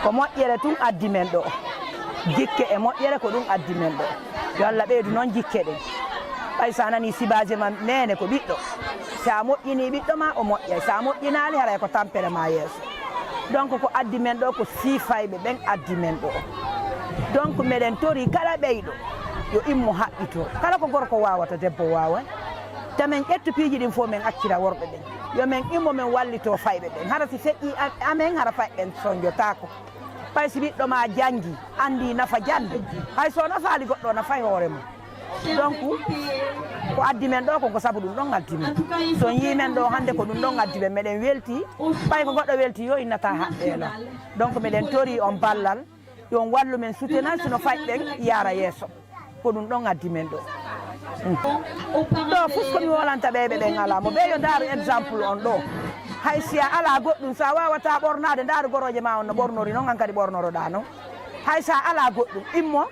ko moƴƴere tun addi men ɗo jikke e moƴƴere ko ɗum addi men ɗo yo Allah ɓeydu noon jikke ɗen ɓay sa nani sibaje ma nene ko ɓiɗɗo sa moƴƴini ɓiɗɗo ma o moƴƴay sa moƴƴinali haray ko tampere ma yeeso donc ko addi men ɗo ko sifayɓe ɓen addi men ɗo donc meɗen tori kala ɓeyɗo yo immo haɓɓito kala ko gorko wawata debbo wawa tamen ƴettu piiji ɗin fof men accira worɓe ɓen yo men immo men wallito fayɓe ɓen hara si feƴƴi amen hara fayɓen soñjotako ɓay si ɓiɗɗo ma janggi andi nafa jande hay so nafaali goɗɗo nafay hoore mum donc ko addi men ɗo ko sabu ɗum ɗon addi men so yimen ɗo hande ko ɗum ɗon addi men meɗen welti ɓay ko goɗɗo welti yo innata haɓɓelo donc meɗen tori on ballal yon wallu men soutenance sino fayɓen yaara yeeso ko ɗum ɗon addi men ɗo ɗo fof komi wolanta ɓeɓe ɓen ala mo ɓe yo daaru exemple on ɗo hay si a ala goɗɗum sa wawata ɓornade daaru goroje ma on no ɓornori noon an kadi ɓornoroɗa no hay sa ala goɗɗum immo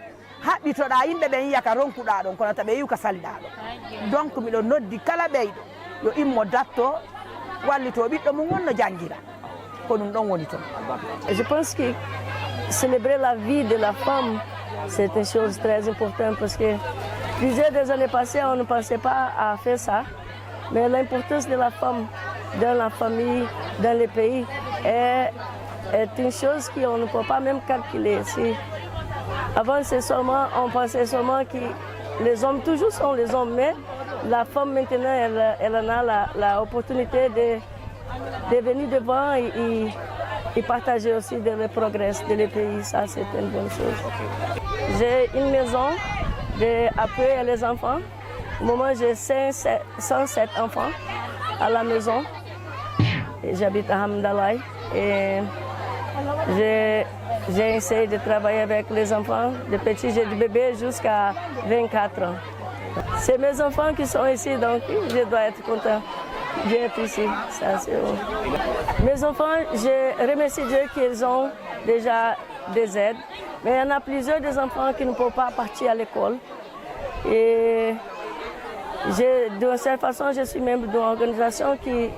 haɓɓitoɗa yimɓe ɓen yiya ka ronkuɗa ɗon kono taɓe yiw ka saliɗa ɗo donc miɗo noddi kala ɓeyɗo yo immo datto wallito ɓiɗɗo mum wonno jangguira ko ɗum ɗon woni toon. Je pense que célébrer la vie de la femme c'est une chose très importante parce que plusieurs des années passées on ne pensait pas à faire ça mais l'importance de la femme dans la famille, dans le pays est une chose qu'on ne peut pas même calculer. Avant, on pensait seulement que les hommes toujours sont les hommes, mais la femme maintenant, elle en a l'opportunité de venir devant et partager aussi le progrès de pays. Ça, c'est une bonne chose. J'ai une maison d'appuyer les enfants. Au moment, j'ai 107 enfants à la maison. J'habite à Hamdallah et j'ai essayé de travailler avec les enfants, de petits jeunes de bébés jusqu'à 24 ans. C'est mes enfants qui sont ici, donc je dois être content d'être ici. Ça, c'est bon. Mes enfants, je remercie Dieu qu'ils ont déjà des aides, mais il y en a plusieurs des enfants qui ne peuvent pas partir à l'école. Et d'une certaine façon, je suis membre d'une organisation qui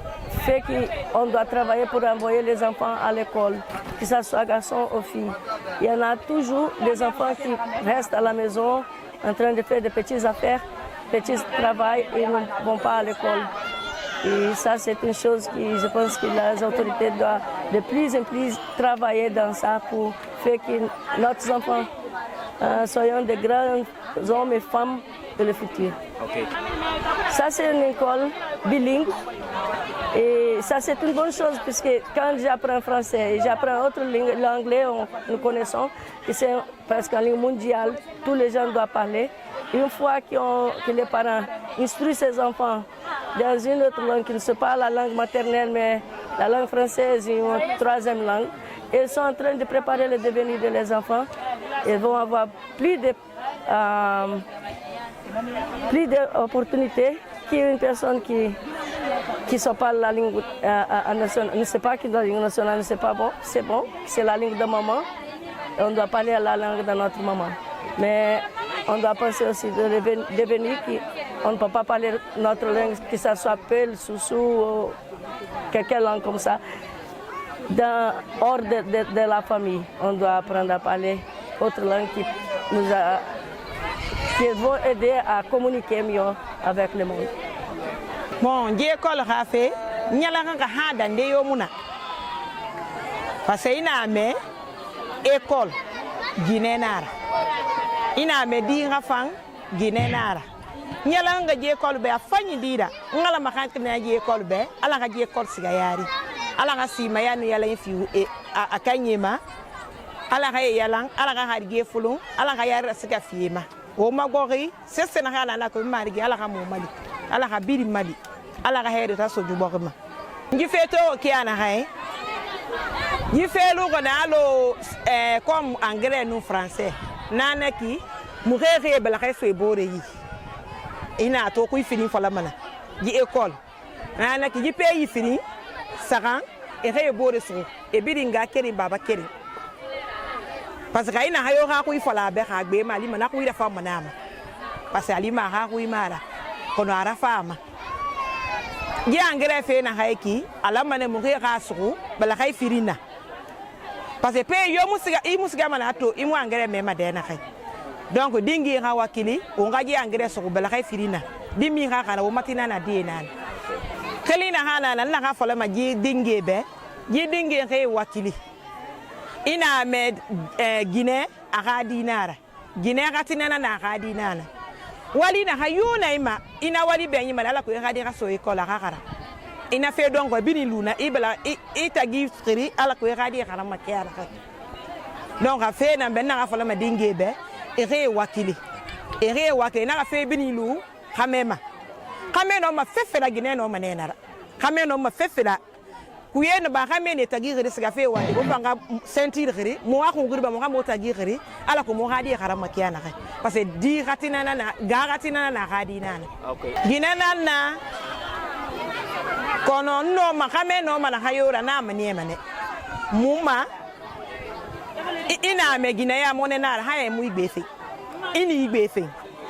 fait qu'on doit travailler pour envoyer les enfants à l'école, que ce soit garçons ou filles. Il y en a toujours des enfants qui restent à la maison en train de faire des petites affaires, petits travaux et ne vont pas à l'école. Et ça, c'est une chose que je pense que les autorités doivent de plus en plus travailler dans ça pour faire que nos enfants soient des grands hommes et femmes de le futur. Okay. Ça, c'est une école bilingue. Et ça, c'est une bonne chose, puisque quand j'apprends français et j'apprends autre langue, l'anglais, nous connaissons, que c'est presque en langue mondiale, tous les gens doivent parler. Une fois que les parents instruisent ses enfants dans une autre langue, qui ne soit pas la langue maternelle, mais la langue française et une troisième langue, ils sont en train de préparer le devenir de les enfants. Ils vont avoir plus d'opportunités qu'une personne qui ne parle la langue nationale, ne sait pas que la langue nationale, c'est pas bon, c'est la langue de maman. Et on doit parler la langue de notre maman. Mais on doit penser aussi de devenir qu'on ne peut pas parler notre langue, que ce soit Peul, Soussou ou quelque langue comme ça. Hors de la famille, on doit apprendre à parler autre langue qui vont aider à communiquer mieux avec le monde. Bon, j'ai école rafé, nyala nga hada ndeyo muna. Parce que ina me école Guinée-Nara. Ina me di nga fang Guinée-Nara. Nyala nga j'ai école be afanyi dira. Ngala makanti na j'ai école be, ala nga j'ai école sigayari. Ala nga sima ya ni yala infi akanyema. Ala nga yalang, ala nga harige fulung, ala nga yara siga fiema. O magori, c'est na hala na ko marigi ala nga mo mali. Ala nga biri mali. Ala ka heri ta soju bokma ngi feto ki ana hay ngi felu ko na alo comme anglais ou français nana ki mu xexé bala xey fe boré yi ina to kuy fini fola mana ji école nana ki ji pays fini sagan e xey boré so e biringa keri baba keri parce que ina hayo ha kuy fola be ha gbe mali mana kuy dafa manama parce que ali ma ha kuy mara kono ara fama ji engrais fe na haiki ala mane mu ga su bala kai firina parce que pe yo musiga mana to imu engrais mema de na kay donc dingi nga wakili o nga ji engrais so bela kay firina dimi nga kana o matina na di nan kelina hana nan na ka fola ma ji dingi be ji dingi kay wakili ina me Guinée aga dinara Guinée katina na aga dinana wali na hayuna ima ina wali be nyima ala ko ga di ka so ikola kakara ina fe dongo bini luna ibela itagi friri ala ko ga di kana makiara ka donc a fe na ben na fa la ma dingebe ere wakili na ka fe bini lu kamema kameno ma fefela Guinée no manenara kameno ma fefela kuyena ba kamene tagi giri siga fe wali ko banga sentir giri mo wa ko giri ba mo ga mo tagi giri ala ko mo ga di kana makiana ka parce que di gatina na garatina na gadina okay Guinée na kono no makame no mana hayora na maniema ne muma ina me Guinée ya mone na haye mu igbefe ini igbefe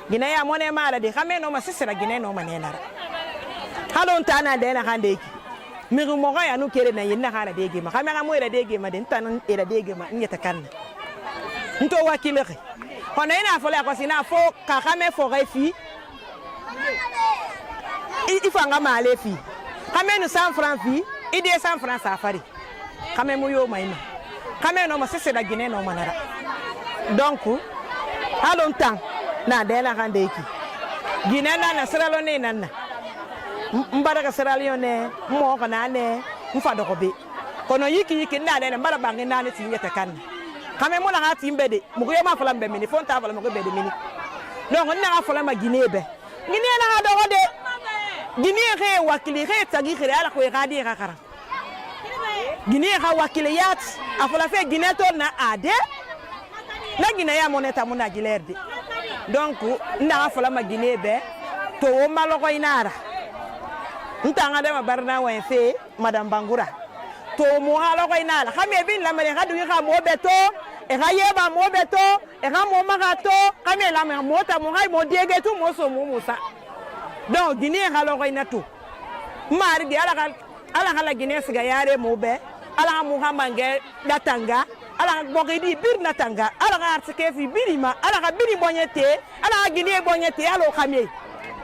Guinée ya mone mala de kame no masisira Guinée no manena halon tana de na hande ki mi mo ga ya no kere na yinna hala de ge ma kame ga mo ira de ge ma de tan ira de ge ma nyeta kan nto wakile kono ina fo la ko sina fo ka kame fo refi ifanga male fi kame no 100 francs fi ide 100 francs safari kame mo yo maima kame no masese da Guinée no manara donc halon tan na de la hande ki Guinée na Sierra Leone na mbara Sierra Leone mo ko na ne mfado ko be kono yiki na de mbara bangi na ne tinyeta kan kame mo na ha timbede mo ko yema fala mbe mini fonta fala mo ko be de mini donc na ha fala ma Guinée be Guinée na ha do de Guinée re wakili re tagi re ala ko ga di kakara Guinée ha wakili yat afola fe Guinée to na ade na Guinée ya moneta mona gilerde donc na afola ma Guinée be to o malo ko inara ntanga de ma barna wa fe madame Bangura to mo halo ko inara khame bin la mare hadu ka mo beto e ga yeba mo beto e ga mo magato kame la me mota mo hay mo dege tu mo so mo musa donc Guinée halo ko inatu mari di ala la Guinée siga yare mo be ala Muhammad datanga ala bogidi bir natanga ala artike fi birima ala biri bonyete ala Guinée bonyete alo khame